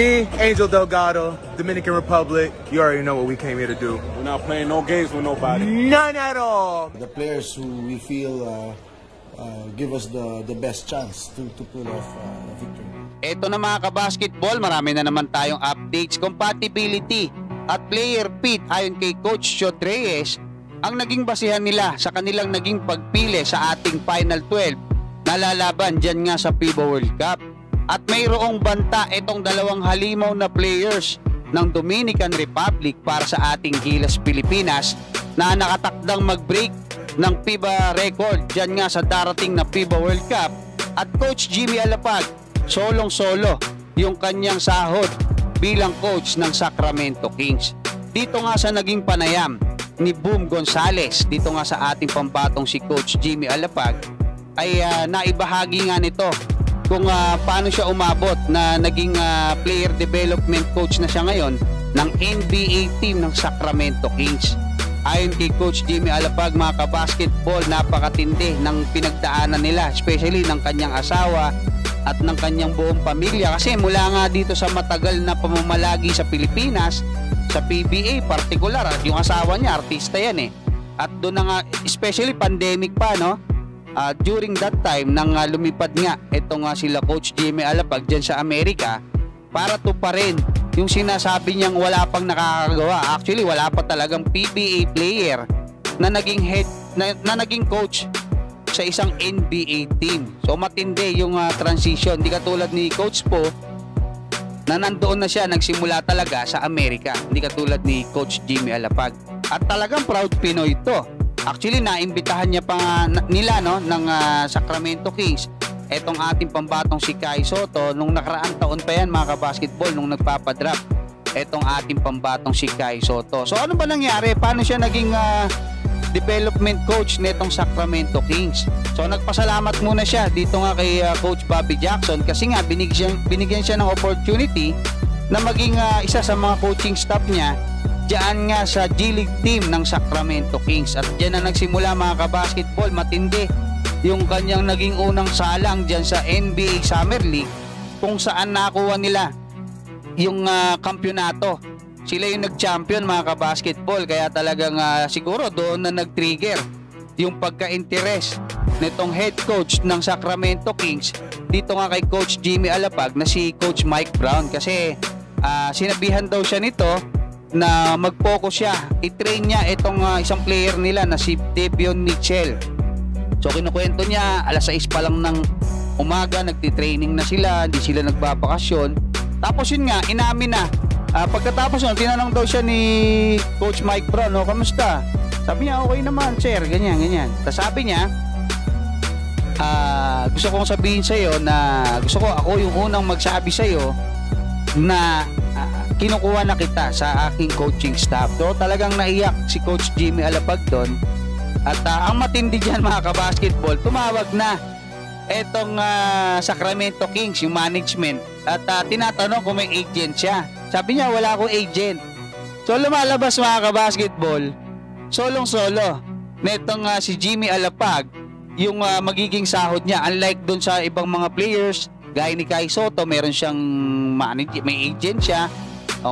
Me, Angel Delgado, Dominican Republic. You already know what we came here to do. We're not playing no games with nobody. None at all. The players who we feel give us the best chance to pull off a victory. Ito na mga kabasketball, marami na naman tayong updates, compatibility at player fit ayon kay Coach Chot Reyes ang naging basihan nila sa kanilang naging pagpili sa ating Final 12 na lalaban dyan nga sa FIBA World Cup. At mayroong banta itong dalawang halimaw na players ng Dominican Republic para sa ating Gilas Pilipinas na nakatakdang mag-break ng FIBA record dyan nga sa darating na FIBA World Cup. At Coach Jimmy Alapag, solong-solo yung kanyang sahod bilang coach ng Sacramento Kings. Dito nga sa naging panayam ni Boom Gonzales, dito nga sa ating pambatong si Coach Jimmy Alapag, ay naibahagi nga nito kung paano siya umabot na naging player development coach na siya ngayon ng NBA team ng Sacramento Kings. Ayon kay Coach Jimmy Alapag, mga kabasketball, napakatindi ng pinagdaanan nila, especially ng kanyang asawa at ng kanyang buong pamilya, kasi mula nga dito sa matagal na pamamalagi sa Pilipinas, sa PBA particular, at yung asawa niya artista yan at doon na nga, especially pandemic pa, no, during that time nang lumipad nga ito nga sila Coach Jimmy Alapag dyan sa Amerika para tuparin yung sinasabi niyang wala pang nakakagawa. Actually wala pa talagang PBA player na naging head na naging coach sa isang NBA team. So matindi yung transition. Hindi katulad ni Coach Po na nandoon na siya, nagsimula talaga sa Amerika. Hindi katulad ni Coach Jimmy Alapag. At talagang proud Pinoy ito. Actually naimbitahan niya pa nila, no, ng Sacramento Kings etong ating pambatong si Kai Soto nung nakaraang taon pa yan, mga kabasketball, nung nagpapadrap etong ating pambatong si Kai Soto. So ano ba nangyari? Paano siya naging development coach netong Sacramento Kings? So nagpasalamat muna siya dito nga kay Coach Bobby Jackson kasi nga binigyan siya ng opportunity na maging isa sa mga coaching staff niya diyan nga sa G-League team ng Sacramento Kings. At diyan na nagsimula, mga kabasketball, matindi yung kanyang naging unang salang diyan sa NBA Summer League kung saan nakuha nila yung kampyonato. Sila yung nag-champion, mga kabasketball, kaya talagang siguro doon na nag-trigger yung pagka-interes nitong head coach ng Sacramento Kings dito nga kay Coach Jimmy Alapag na si Coach Mike Brown, kasi sinabihan daw siya nito na mag-focus siya, i-train niya itong isang player nila na si Devion Mitchell. So kinukwento niya, alas 6 pa lang ng umaga nagti-training na sila, hindi sila nagbabakasyon. Tapos yun nga, inamin na pagkatapos yun, tinanong daw siya ni Coach Mike Brown, no, kamusta? Sabi niya, okay naman sir, ganyan. Tapos sabi niya, gusto kong sabihin sa'yo na gusto ko ako yung unang magsabi sa'yo na kinukuha na kita sa aking coaching staff. So talagang naiyak si Coach Jimmy Alapag doon. At ang matindi dyan, mga kabasketball, tumawag na etong Sacramento Kings, yung management, at tinatanong kung may agent siya. Sabi niya, wala akong agent. So lumalabas, mga kabasketball, solong-solo netong si Jimmy Alapag yung magiging sahod niya. Unlike dun sa ibang mga players, gaya ni Kai Soto, meron siyang may agent siya,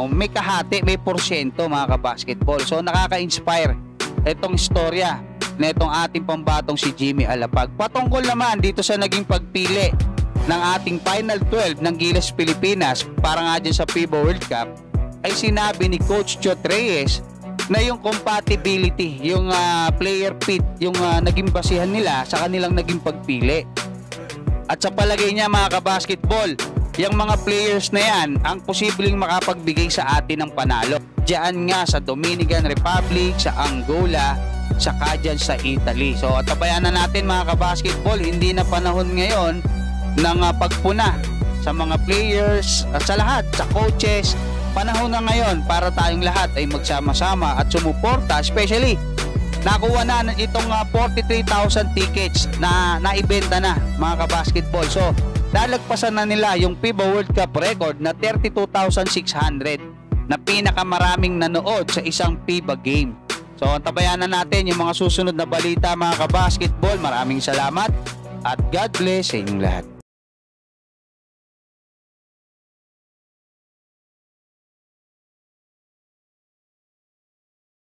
may kahati, may porsyento, mga kabasketball. So nakaka-inspire itong istorya na itong ating pambatong si Jimmy Alapag. Patungkol naman dito sa naging pagpili ng ating Final 12 ng Gilas Pilipinas para nga dyan sa FIBA World Cup, ay sinabi ni Coach Chot Reyes na yung compatibility, yung player fit, yung naging basihan nila sa kanilang naging pagpili. At sa palagay niya, mga kabasketball, yung mga players na yan ang posibleng makapagbigay sa atin ng panalo diyan nga sa Dominican Republic, sa Angola, saka dyan sa Italy. So tabayanan natin, mga kabasketball, hindi na panahon ngayon ng pagpuna sa mga players at sa lahat, sa coaches. Panahon na ngayon para tayong lahat ay magsama-sama at sumuporta, especially nakuha na itong 43,000 tickets na naibenta na, mga kabasketball. So lalagpasan na nila yung FIBA World Cup record na 32,600 na pinakamaraming nanood sa isang FIBA game. So tabayanan natin yung mga susunod na balita, mga kabasketball. Maraming salamat at God bless sa inyong lahat.